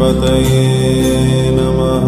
गणपतये नमः।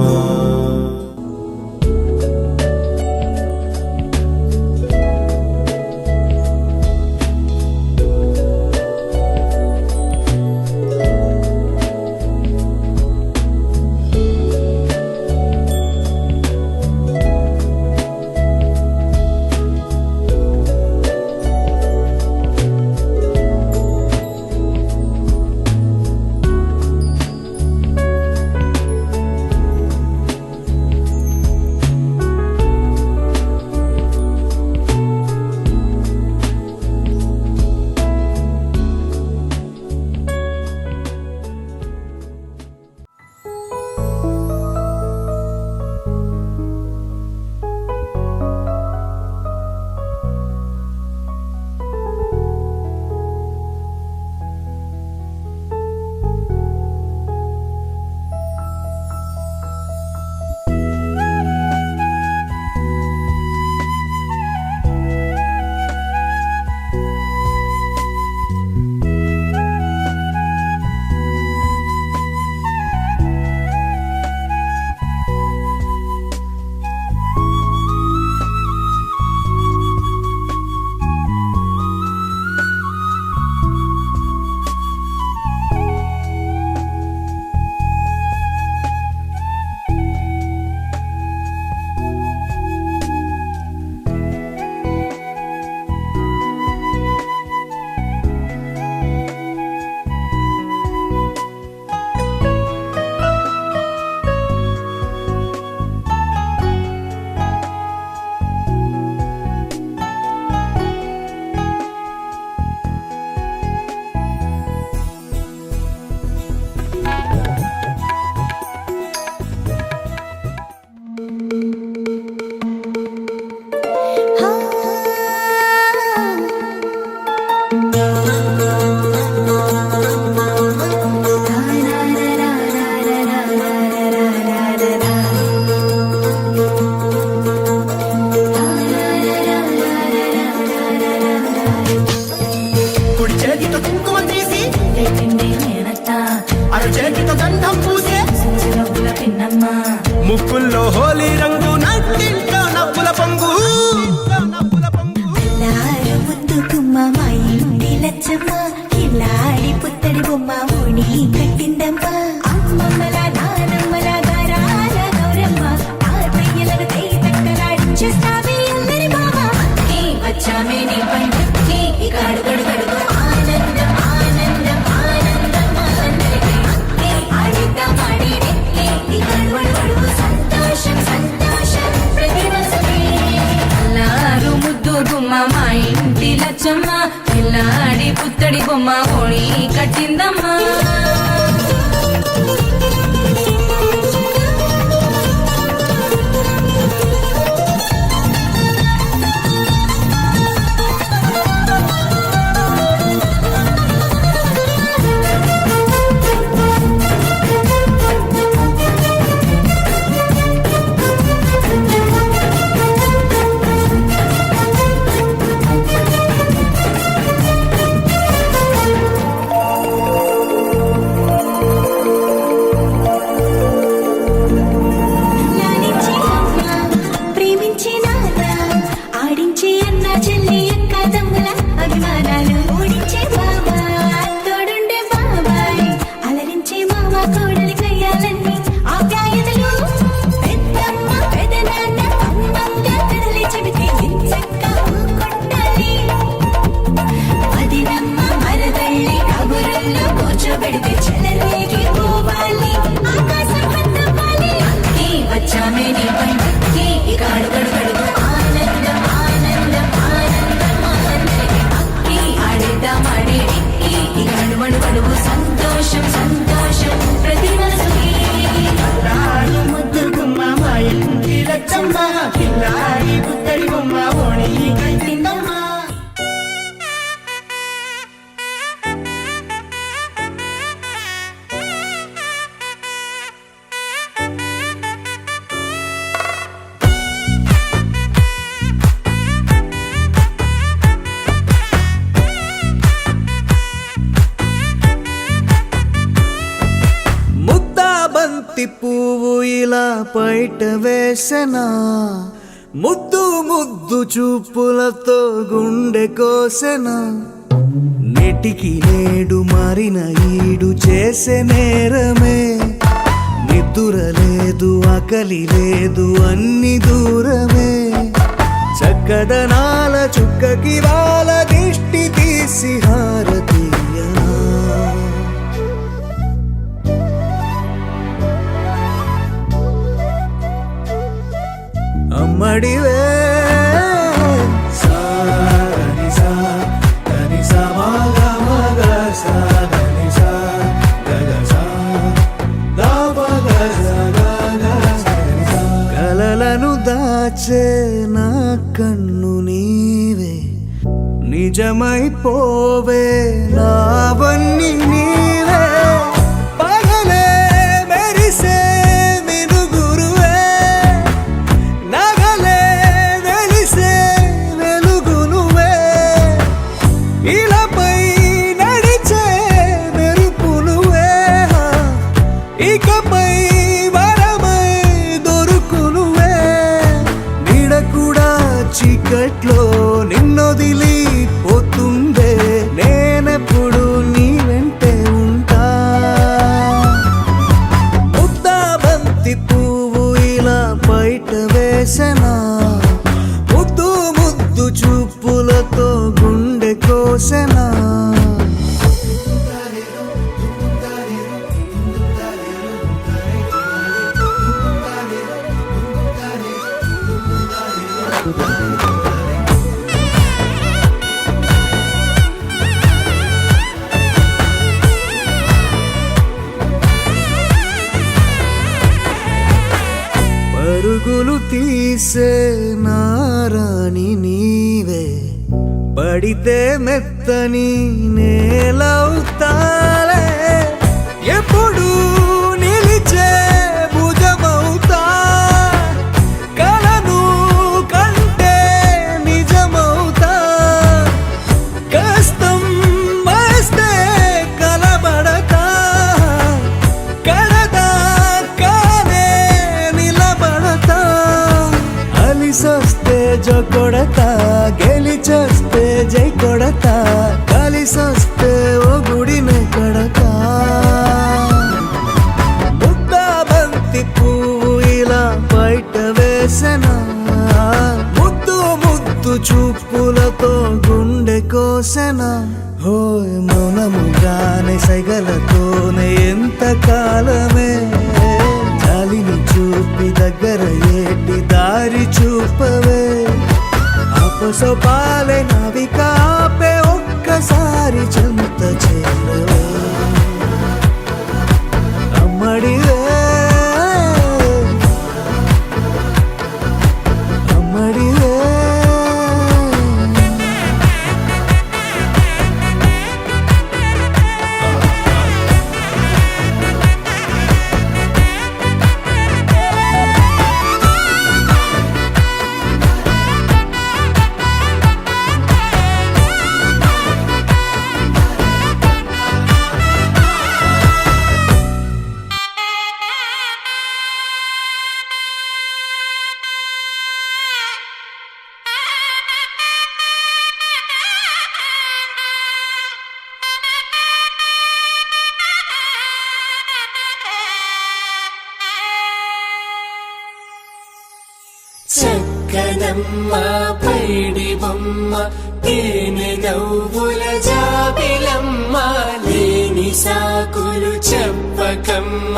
ముక్కుల్లో హోలీ రంగు నట్టింట్లో నవ్వుల పొంగు ముందు గుమ్మ మా ఇంటి లచ్చమ్మ కిల్లాడి పుత్తడి బొమ్మ ఊడి కట్టిందమ్మ అమ్మమ్మల నానమ్మల గారాల గౌరమ్మ తాతయ్యలను తై తక్కలాడించేస్తావే అందరి బావ వచ్చామే నీ పండుగకి ఇక అడుగడు గడుగు ఆనందం ఆనందం ఆనందం అందరికీ ఆడిద్దాం ఆడిడే ఇక అడుగడు సంతోషం సంతోషం ప్రతి మనసుకి అల్లారు ముద్దు గుమ్మ మా ఇంటి లచ్చమ్మ పిల్లాడి పుత్తడి బొమ్మ ఓడి కట్టిందమ్మా పైట వేసెనా ముద్దు ముద్దు చూపులతో గుండె కోసెనా నెటికి నేడు మారిన ఈడు చేసే నేరమే నిద్ర లేదు ఆకలి లేదు అన్ని దూరమే చక్కదనాల చుక్కకి వాళ్ళ దిష్టి తీసి హారతీయనా అమ్మడివే కలలను దాచే నా కన్ను నీవే నిజమైపోవే నావన్నీ నీవే పగలే మెరిసే మినుగురువే నగలే వెలిసే వెలుగు నువ్వే ఇలాపై నడిచే మెరుపు నువ్వే ఇకపై వరమై దొరుకు నువ్వే నీడ కూడా చీకట్లో నిన్నొదిలి పోతుందే నేనెప్పుడు నీ వెంటే ఉంటా ముద్దా బంతి పువ్వు ఇలా బయట వేసెనా ముద్దు ముద్దు చూపులతో గుండె కోసెనా పరుగులు తీసే నారాణి నీవే పడితే మెత్తని నేలవుతాలే ఎప్పుడు నిలిచే భుజమవుతా కలను కంటే నిజమవుతా కష్టం వస్తే కలబడతా కడదా కానే నిలబడతా అలిసొస్తే జో కొడతా గెలిచొస్తే జై కొడతా కలిసొస్తే ఓ గుడినే కడతా ముద్దా బంతి పువ్వు ఇలా బయట వేసెనా ముద్దు ముద్దు చూపులతో గుండె కోసెనా హోయ్ మౌనముగానే సైగలతోనే ఎంత కాలమే జాలిని చూపి దగ్గర ఏటి దారి చూపవే అపసపాలే నవికాపే ఒక్కసారి చెంత చేరవే అమ్మడివే అమ్మడివే చక్కదమ్మ పైడి బొమ్మ తేనె నవ్వుల జాబిలమ్మ లేని సాకులు చెప్పకమ్మ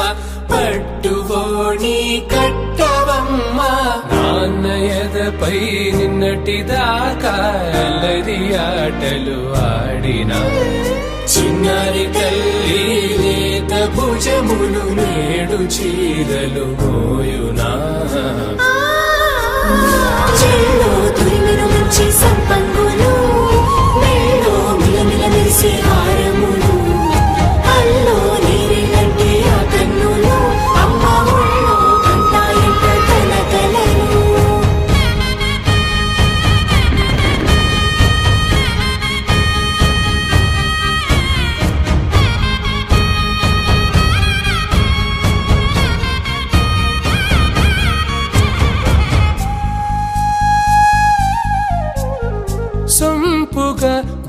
పట్టుబోణి కట్టవమ్మ నాన్నయదపై నిన్నటిదాకా అల్లరి ఆటలు ఆడినా చిన్నారి తల్లి లేత భుజములు నేడు చీరలు మోయునా చెల్లో తురిమిన మంచి సంపంగులు మెళ్ళో మిలమిల మెరిసే హారములు అల్లో నీరిలంటే ఆ కన్నులు అమ్మ ఒళ్ళో కంటాయంట కలకలను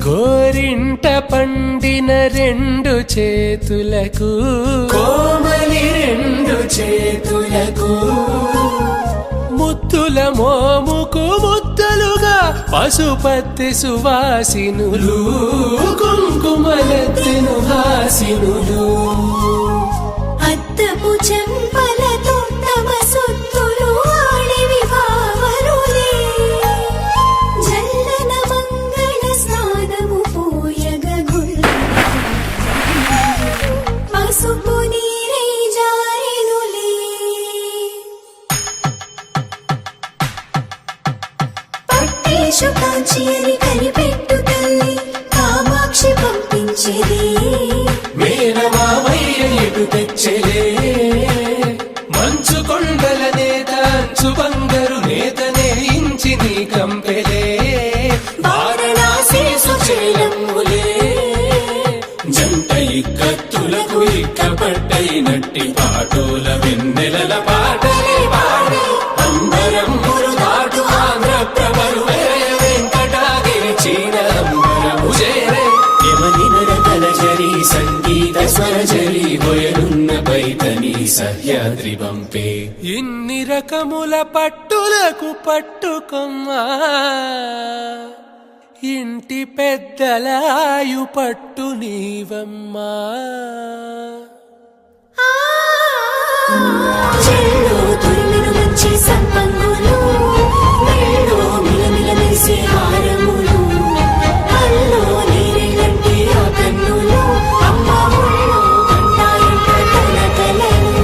గోరింట పండిన రెండు చేతులకు కోమలి రెండు చేతులకు ముద్దుల మోముకు ముద్దలుగా పశుపతి సువాసినులు కుంకుమలెత్తెను హాసినులు అద్దపు చెంపలతో తమ సొత్తులు ఆడివి భావరులే జల్లన మంగళ స్నానము పోయగ పసుపు నీరై జారినులే పట్టేశు కాంచి అని కనిపెట్టు తల్లి కామాక్షి పంపించేది మేనమామయ్య ఎటు తెచ్చలే మంచు కొండల నేత అంచు బంగారు నేతనే ఇంచి నీ కంపెలే వారణాసి సుచేలమ్ములే జంట ఇక్కత్తులకు ఇక్కపట్టైనట్టి పాటోల వెన్నెలల పాటలే పాడే అంబరం దాటు ఆంధ్ర ప్రభలు వెంకటాగిరి చీన అంబరము చేరే యమని నడకల జరి సంగీత స్వరజరి బొయలున్న పైతని సహ్యాద్రి పంపే ఇన్ని రకముల పట్టులకు పట్టుకొమ్మా ఇంటి పెద్దలాయు పట్టు నీవమ్మా చెల్లో తురిమిను మంచి సంపంగులు మెళ్ళో మిలమిల మెరిసే హారములు అల్లో నీరెళ్ళంటి ఆ కన్నులు అమ్మ ఒళ్ళో కంటాయంట కలకలను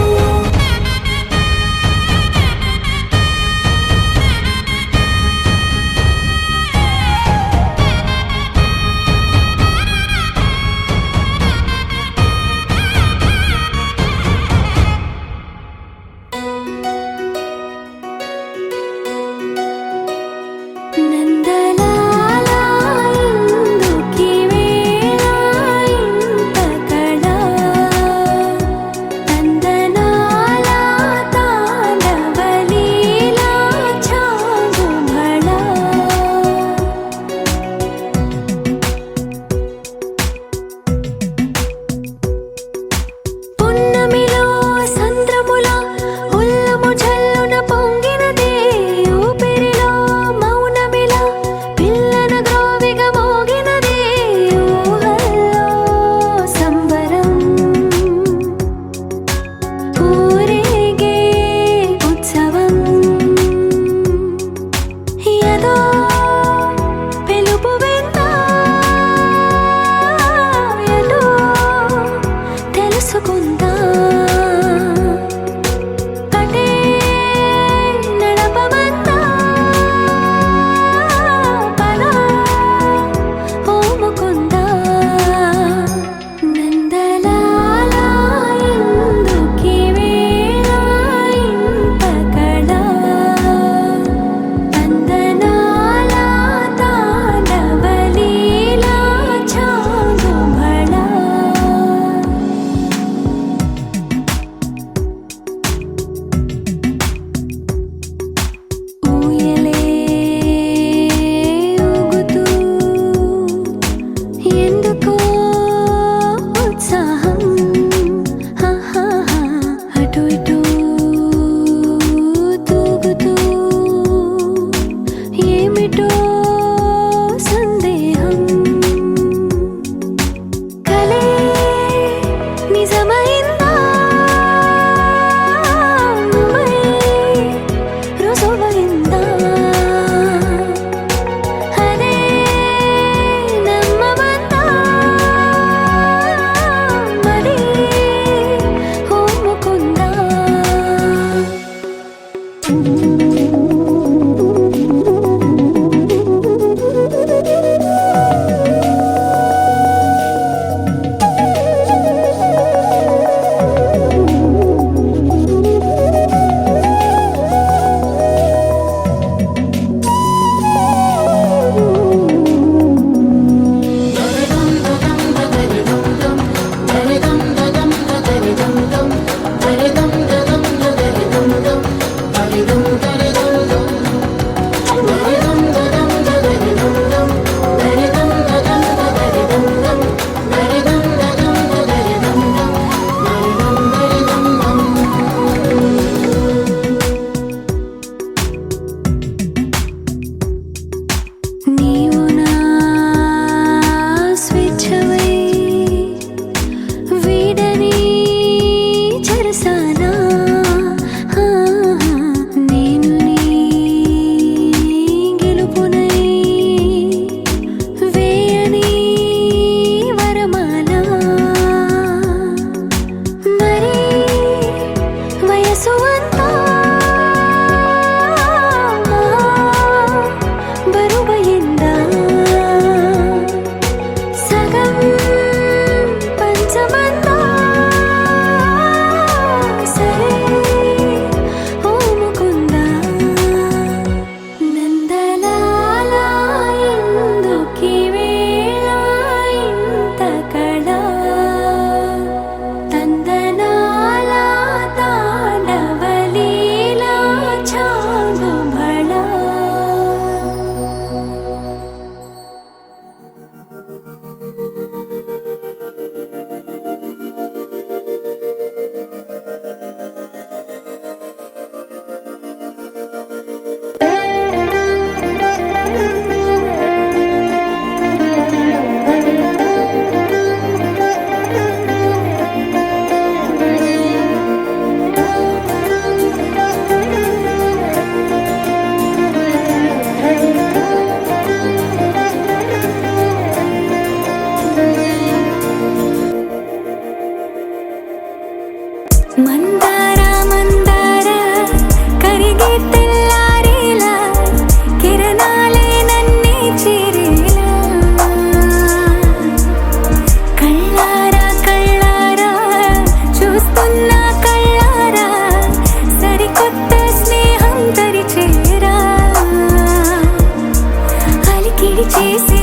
వేడి చేసే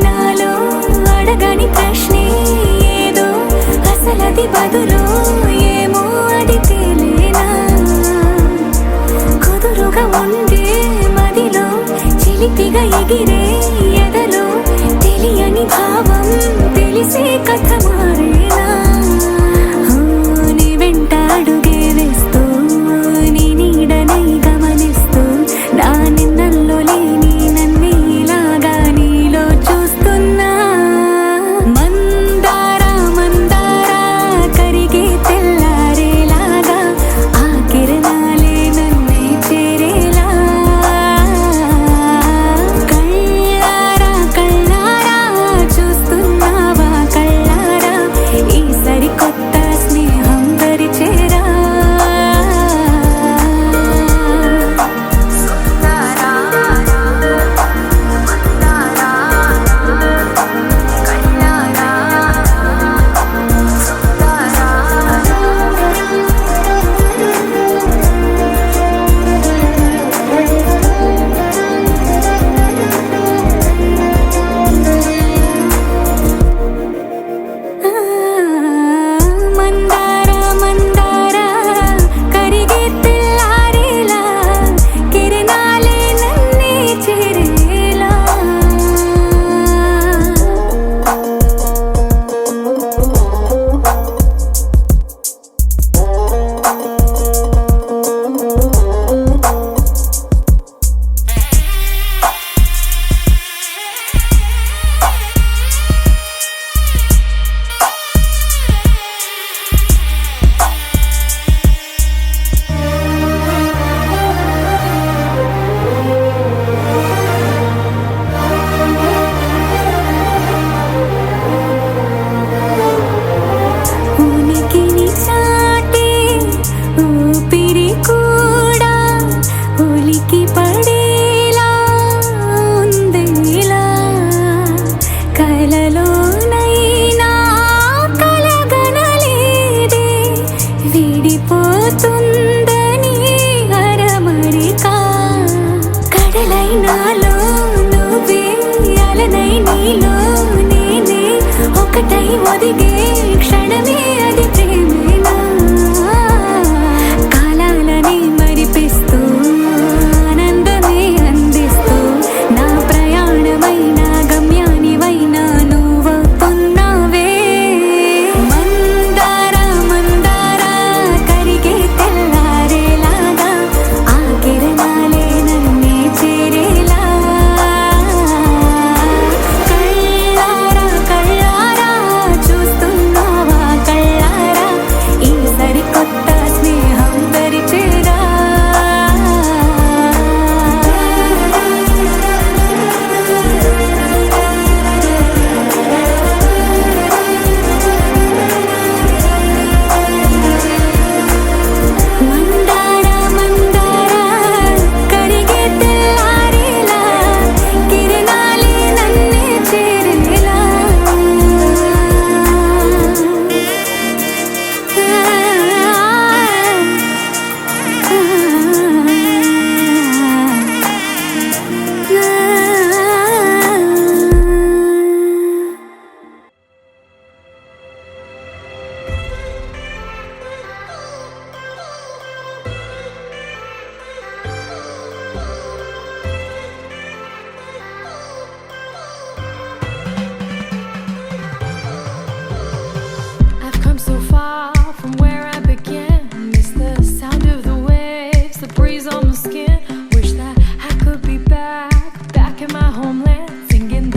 నాలో అడగని ప్రశ్నే ఏదో అసలది బదులు ఏమో అది తేలేనా కుదురుగా ఉండే మదిలో చిలిపిగా ఎగిరే ఎదలో తెలియని భావం తెలిసే కథ మారేనా నీ వెంట అడుగే వేస్తూ నీ నీడనై గమనిస్తూ నా నిన్నల్లో లేని నన్నే ఇలాగా నీలో చూస్తున్నా మందారా మందారా కరిగే తెల్లారేలాగా ఆ కిరణాలే నన్నే చేరేలా కళ్ళారా కళ్ళారా చూస్తున్నావా కళ్ళారా ఈ సరికొత్త స్నేహం దరిచేరా మందారా మందారా కరిగే తెల్లారేలా కిరణాలే నన్నే చేరేలా ఉనికిని చాటే ఊపిరి కూడా ఉలికి పడేలా ఉందేలా కలలోనైనా కలగనలేదే విడిపోతుందని అరమరిక కడలై నాలో నువ్వే అలనై నీలో నేనే ఒకటై ఒదిగే క్షణమే అది ప్రేమేనా కాలాలని మరిపిస్తూ ఆనందమే అందిస్తూ నా ప్రయాణమైన గమ్యానివైనా నువ్వవుతున్నావే మందారా మందారా కరిగే తెల్లారేలాగా ఆ కిరణాలే నన్నే చేరేలా కళ్ళారా కళ్ళారా చూస్తున్నావా కళ్ళారా ఈ సరికొత్త స్నేహం దరిచేరా మందారా మందారా కరిగే తెల్లారేలా కిరణాలే నన్నే చేరేలా I've come so far from where I began. Miss the sound of the waves, the breeze on the skin. Wish that I could be back in my homeland, singing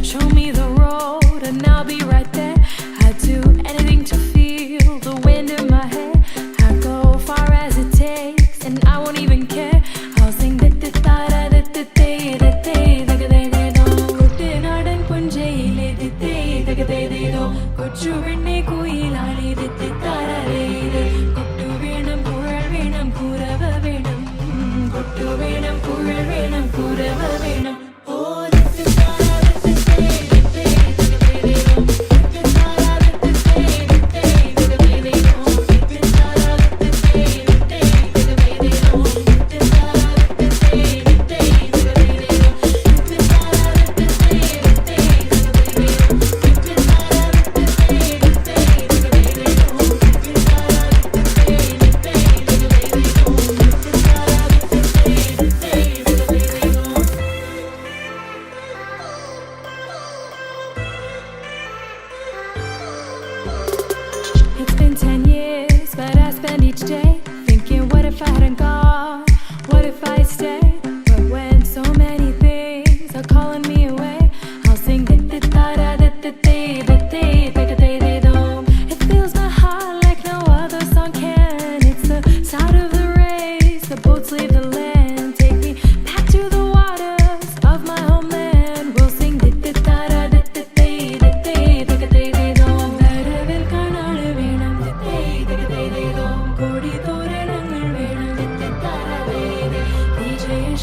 show me the road and I'll be right there. I'd do anything to feel the wind in my hair. I'd go far as it takes and I won't even care. I'll sing കുട്ടനാടൻ പുഞ്ചയിലെ കൊച്ചു പെണ്ണെ കുയിലാളി കൊട്ടു വേണം കുഴൽ വേണം കുരവ വേണം കൊട്ടു വേണം കുഴൽ വേണം കുരവ വേണം ഓ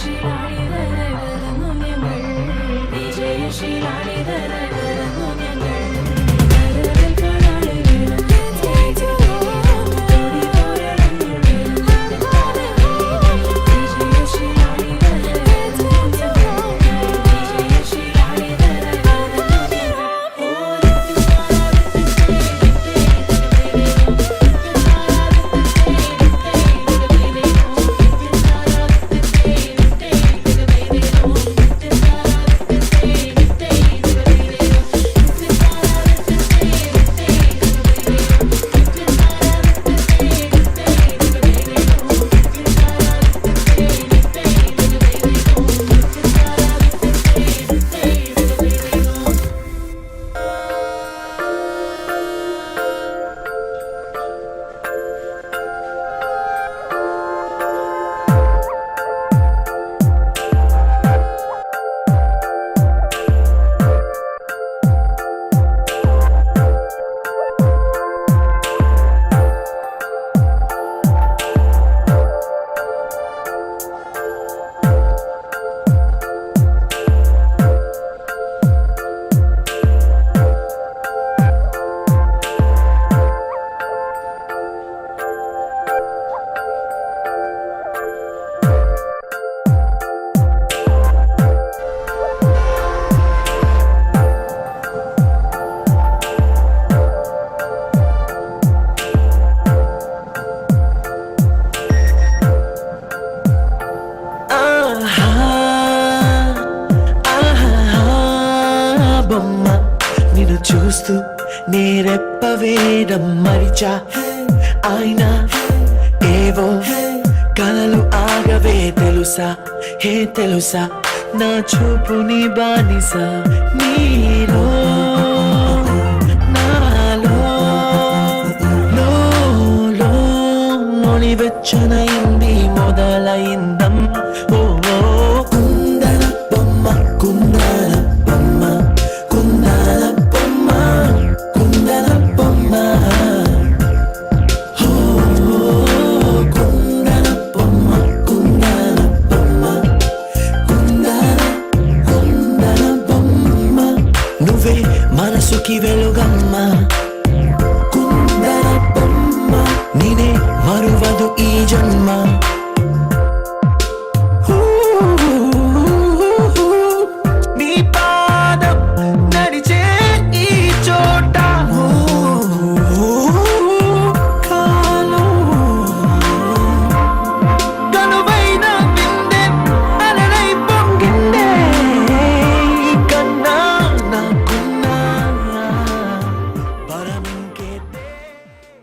വിജയശീലാളിതരെ വരുന്നു ഞങ്ങൾ വിജയശീലാളിതരെ വരുന്നു ഞങ്ങൾ വരവിൽ കാണാതെ വീഴും ഓടി പോരടങ്ങും വിജയശീലാളിതരെ വരുന്നു ഞങ്ങൾ വിജയശീലാളിതരെ బొమ్మ నిన్ను చూస్తూ నేరెప్ప వేయడం మరిచా ఆయన ఏవో కలలు ఆగవే తెలుసా హే తెలుసా నా చూపు నీ బానిస నీలో నాలో లో వెచ్చనైంది మొదలైందం ఓ కుందన బొమ్మ కుందన బొమ్మ కుందన బొమ్మ కుందన బొమ్మ కుందన బొమ్మ కుందన బొమ్మ కుందన బొమ్మ నువ్వే మనసుకి వెళ్ళ